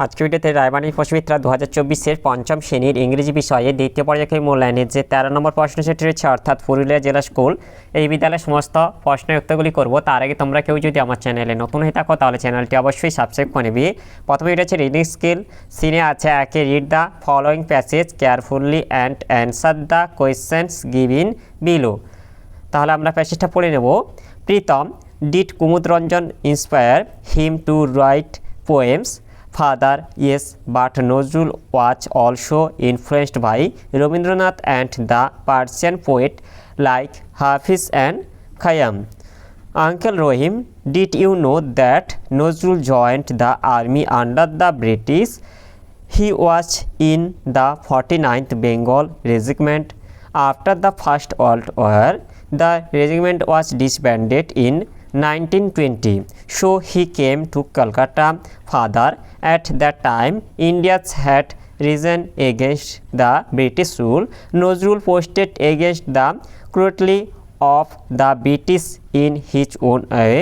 আজকে ভিডিওতে রায়বাণী প্রশ্নবিদ্যা 2024-এর পঞ্চম শ্রেণীর ইংরেজি বিষয়ে দ্বিতীয় পর্যায়ের মূল্যায়নের যে 13 নম্বর প্রশ্ন সেটি রয়েছে, অর্থাৎ পুরুলিয়া জেলা স্কুল এই বিদ্যালয়ের সমস্ত প্রশ্নের উত্তরগুলি করব। তার আগে তোমরা কেউ যদি আমার চ্যানেলে নতুন হয়ে থাকো তাহলে চ্যানেলটি অবশ্যই সাবস্ক্রাইব করে নেবে। প্রথমে এটা হচ্ছে রিডিং স্কিল। সিনে আছে একে read the following passage carefully and answer the questions given below. তাহলে আমরা প্যাসেজটা পড়ে নেব। Pritam did Kumudranjan inspire him to write poems? Father, yes, but Nazrul was also influenced by Rabindranath and the Persian poet like Hafiz and Khayyam. Uncle Rohim, did you know that Nazrul joined the army under the British? He was in the 49th Bengal Regiment. After the First World War, the regiment was disbanded in 1920, so he came to Calcutta. Father, at that time India had risen against the British rule. Nazrul posted against the cruelty of the British in his own way.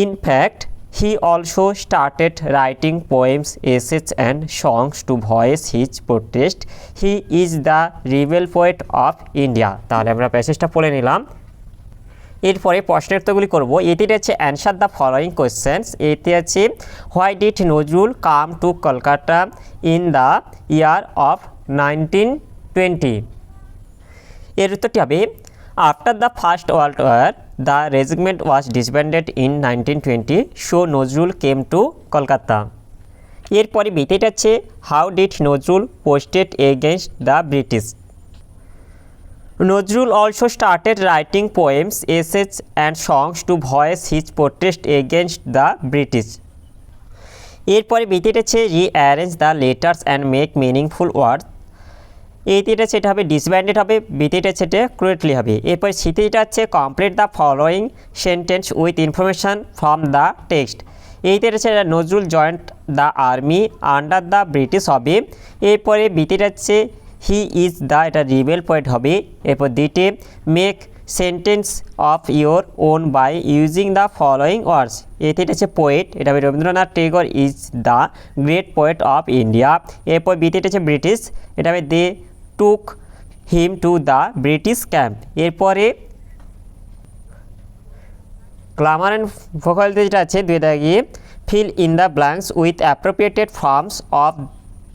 In fact, he also started writing poems, essays and songs to voice his protest. He is the rebel poet of India. তাহলে আমরা প্যাসেজটা পড়ে নিলাম। এরপরে প্রশ্নের উত্তরগুলি করব। এটির আছে অ্যান্সার দ্য ফলোয়িং কোয়েশ্চেন্স। এটি আছে why did Nazrul come to Kolkata in the year of 1920? এর উত্তরটি হবে after the first world war the regiment was disbanded in 1920, so Nazrul came to Kolkata. এরপরে বিটিটা আছে how did Nazrul posted against the British? Nazrul also started writing poems, essays and songs to voice his protest against the British. এরপরে বিটিটা আছে rearrange the letters and make meaningful word. এইটিটা সেটা হবে disbanded হবে, বিটিটা সেটা ক্রুয়েটলি হবে। এরপরে সিটিটা আছে complete the following sentence with information from the text. এইটিটা হচ্ছে Nazrul joined the army under the British হবে। এরপরে বিটিটা হচ্ছে হি ইজ দ্য, এটা রিবেল পয়েন্ট হবে। এরপর দিতে make sentence of your own by using the following words. এতে এটা হচ্ছে পোয়েট, এটা হবে Rabindranath Tagore is the great poet of India. এরপর বিতে এটা হচ্ছে ব্রিটিশ, এটা হবে they took him to the British camp. এরপরে গ্রামার অ্যান্ড ভোকাবুলারি যেটা আছে দুই দাগে fill in the blanks with অ্যাপ্রোপ্রিয়েটেড forms of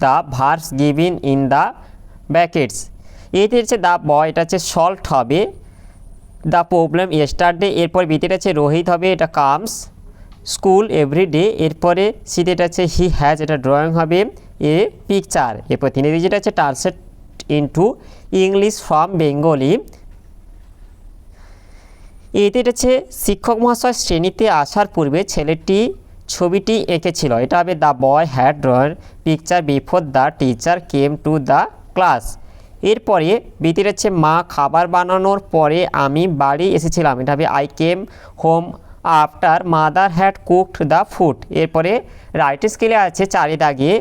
the verbs given in the brackets. এটি হচ্ছে দ্য বয়, এটা হচ্ছে সল্ট হবে। The problem yesterday. এরপর বিটিটা হচ্ছে রোহিত হবে, এটা কামস স্কুল এভরিডে। এরপরে সিতে এটা হচ্ছে হি হ্যাজ, এটা ড্রয়িং হবে এ পিকচার। এরপর তিনি যেটা হচ্ছে translate into English from Bengali. এতে এটা হচ্ছে শিক্ষক মহাশয় শ্রেণীতে আসার পূর্বে ছেলেটি ছবিটি এঁকেছিল। এটা হবে the boy had drawing picture before the teacher came to the class. এরপরে বিতির হচ্ছে মা খাবার বানানোর পরে আমি বাড়ি এসেছিলাম। এটা হবে I came home after mother had cooked the food. এরপরে রাইট স্কেলে আছে চারি দাগে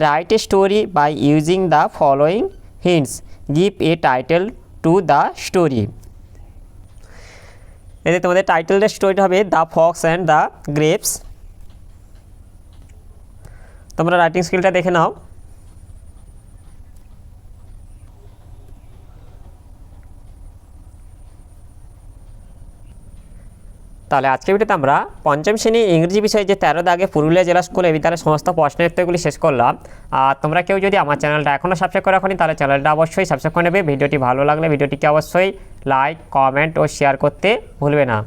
write a story by using the following hints, give a title to the story. এতে তোমাদের টাইটেলটা স্টোরিটা হবে the fox and the grapes. তোমরা রাইটিং স্কিলটা দেখে নাও। তাহলে আজকের ভিডিওতে আমরা পঞ্চম শ্রেণী ইংরেজি বিষয়ে যে 13 দাগে পুরুলিয়া জেলা স্কুল এই বিদ্যালয়ের সমস্ত প্রশ্নের উত্তরগুলি শেষ করলাম। আর তোমরা কেউ যদি আমার চ্যানেলটা এখনও সাবস্ক্রাইব করে রাখোনি তাহলে চ্যানেলটা অবশ্যই সাবস্ক্রাইব করে নেবে। ভিডিওটি ভালো লাগলে ভিডিওটিকে অবশ্যই লাইক, কমেন্ট ও শেয়ার করতে ভুলবে না।